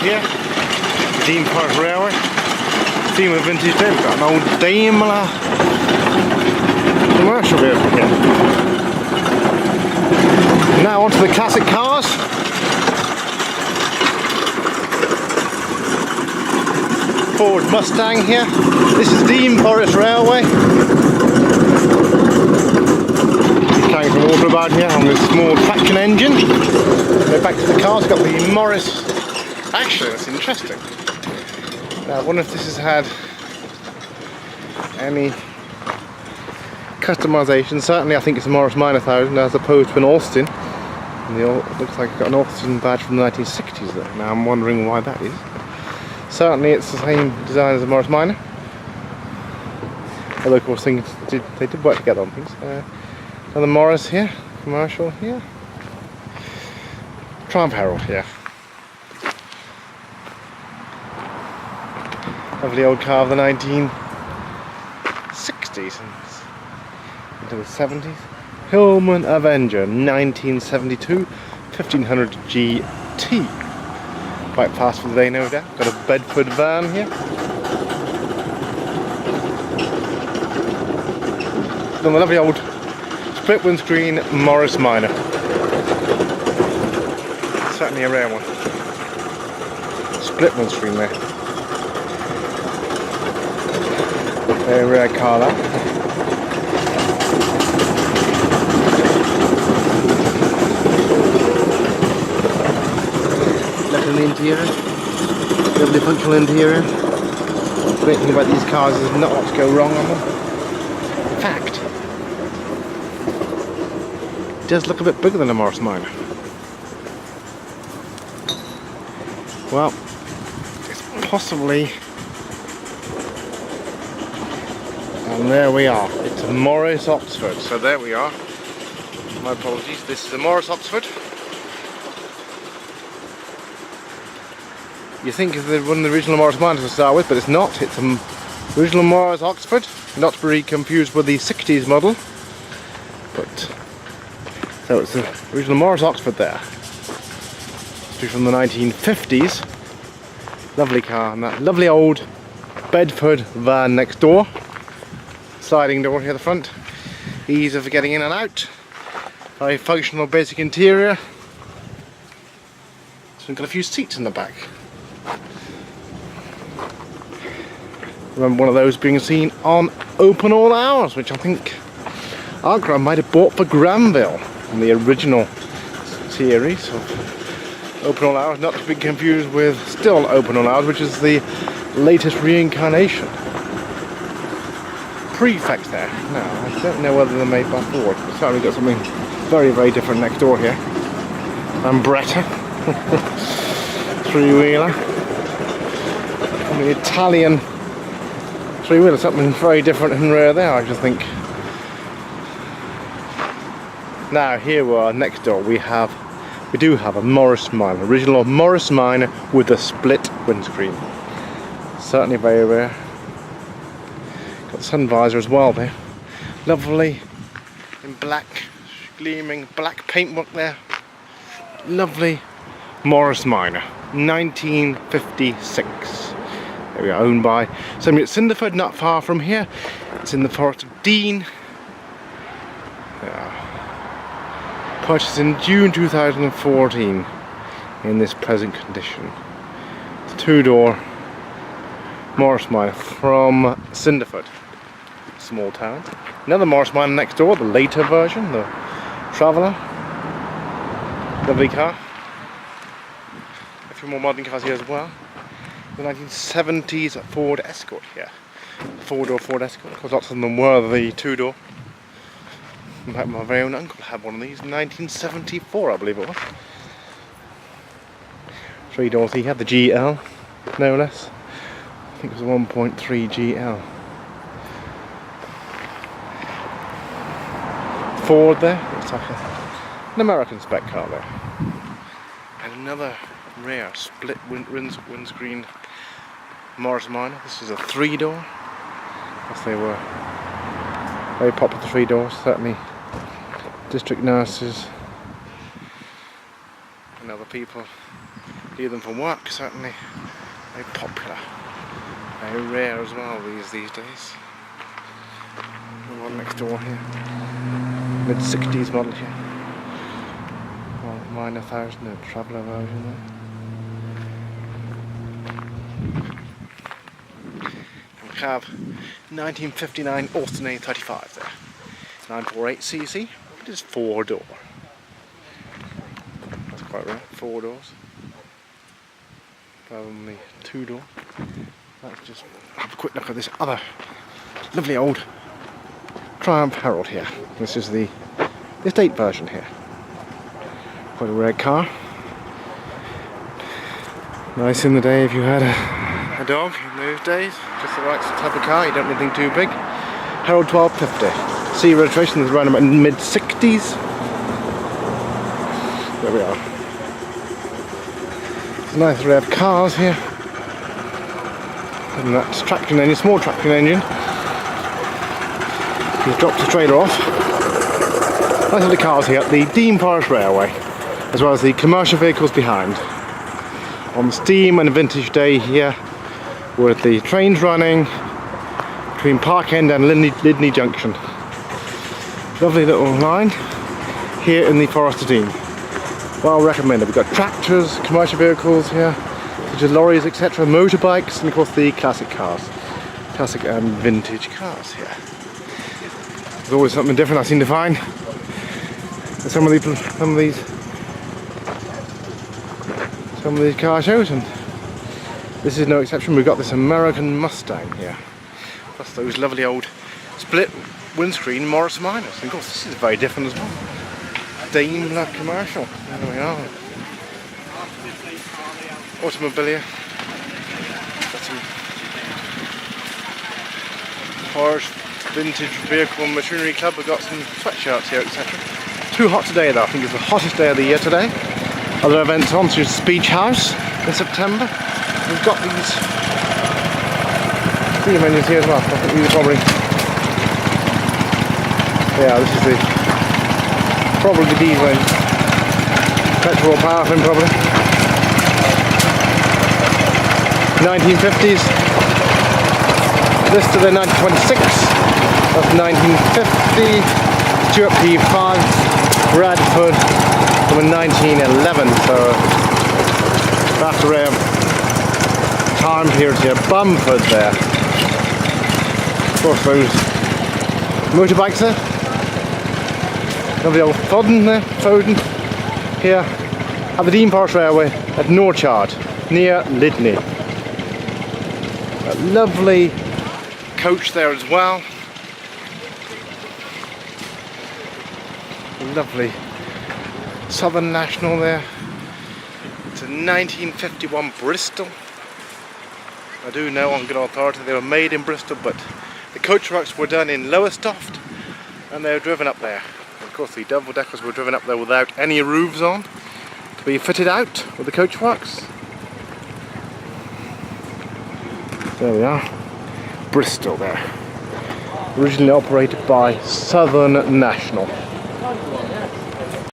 here. Dean Forest Railway. Theme of vintage day. We've got an old Daimler commercial vehicle here. Now onto the classic cars. Ford Mustang here. This is Dean Forest Railway. Carrying some water about here on this small traction engine. Go back to the cars. Got the Morris. Actually, that's interesting. Now, I wonder if this has had any customization. Certainly, I think it's a Morris Minor 1000 as opposed to an Austin. And it looks like it's got an Austin badge from the 1960s there. Now, I'm wondering why that is. Certainly, it's the same design as a Morris Minor. Although, of course, they did work together on things. Another Morris here, commercial here. Triumph Herald here. Lovely old car of the 1960s and into the 70s. Hillman Avenger 1972 1500 GT. Quite fast for the day, no doubt. Got a Bedford van here. Then the lovely old split windscreen Morris Minor. Certainly a rare one. Split windscreen there. Very rare car that. Look at the interior. Lovely functional interior. The great thing about these cars is not what to go wrong on them. In fact, it does look a bit bigger than a Morris Minor. Well, it's possibly. And there we are. It's a Morris Oxford. So there we are. My apologies. This is a Morris Oxford. You think it's one of the original Morris Minors to start with, but it's not. It's an original Morris Oxford, not to be confused with the 60s model. But so it's the original Morris Oxford there. It's from the 1950s. Lovely car, and that lovely old Bedford van next door. Sliding door here at the front. Ease of getting in and out. Very functional basic interior. So we've got a few seats in the back. Remember one of those being seen on Open All Hours, which I think our Gran might have bought for Granville in the original series of Open All Hours, not to be confused with Still Open All Hours, which is the latest reincarnation. Prefect there. Now, I don't know whether they're made by Ford, but certainly got something very, very different next door here. Ambretta. Three-wheeler. And the Italian three-wheeler, something very different and rare there, I just think. Now, here we are next door. We do have a Morris Minor, original Morris Minor with a split windscreen. Certainly very rare. Got the sun visor as well there. Lovely in black, gleaming black paintwork there. Lovely Morris Minor, 1956. There we are, owned by somebody at Cinderford, not far from here. It's in the Forest of Dean. Purchased in June 2014 in this present condition. It's a two-door Morris Minor from Cinderford, small town. Another Morris Minor next door, the later version, the Traveller. Lovely car. A few more modern cars here as well. The 1970s Ford Escort here. Four-door Ford Escort. Of course, lots of them were the two-door. In fact, my very own uncle had one of these in 1974, I believe it was. Three doors. He had the GL, no less. I think it was a 1.3 GL. Ford there. Looks like an American spec car there. And another rare split windscreen Morris Minor. This is a three-door. As they were very popular three doors, certainly district nurses and other people Hear them from work, certainly. Very popular. Very rare as well these days. The one next door here. Mid-60s model here. Well, mine 1000, a traveller version there. And we have 1959 Austin A35 there. 948cc. It is 4-door. That's quite rare, 4 doors. Only 2-door. Let's just have a quick look at this other lovely old Triumph Herald here. This is the estate version here. Quite a rare car. Nice in the day if you had a dog in those days. Just the right type of car, you don't need anything too big. Herald 1250. C registration is around about mid-60s. There we are. It's a nice array of cars here. And that's traction engine, small traction engine. He's dropped the trailer off. Nice little cars here at the Dean Forest Railway, as well as the commercial vehicles behind. On steam and a vintage day here, with the trains running between Park End and Lydney Junction. Lovely little line here in the Forest of Dean. Well recommended. We've got tractors, commercial vehicles here, such as lorries, etc., motorbikes, and of course the classic cars. Classic and vintage cars here. There's always something different I seem to find. Some of these car shows, and this is no exception. We've got this American Mustang here, plus those lovely old split windscreen Morris Minors. And of course, this is very different as well. Daimler commercial. There we are. Automobilia. Got some Porsche Vintage Vehicle and Machinery Club. We've got some sweatshirts here, etc. Too hot today though. I think it's the hottest day of the year today. Other events on, such as Speech House in September. We've got these steam engines here as well. I think these are probably, yeah, this is probably the diesel engine. Petrol or paraffin probably. 1950s. This to the 1926. That's 1950. Stuart P5. Bradford from 1911. So that's a rare time period here. Bumford there. Of course those motorbikes there. Lovely old Foden there, Foden, here at the Dean Forest Railway at Norchard, near Lydney. A lovely coach there as well. A lovely Southern National there. It's a 1951 Bristol. I do know on good authority they were made in Bristol, but the coach works were done in Lowestoft and they were driven up there. Of course the double deckers were driven up there without any roofs on to be fitted out with the coach works. There we are, Bristol there. Originally operated by Southern National.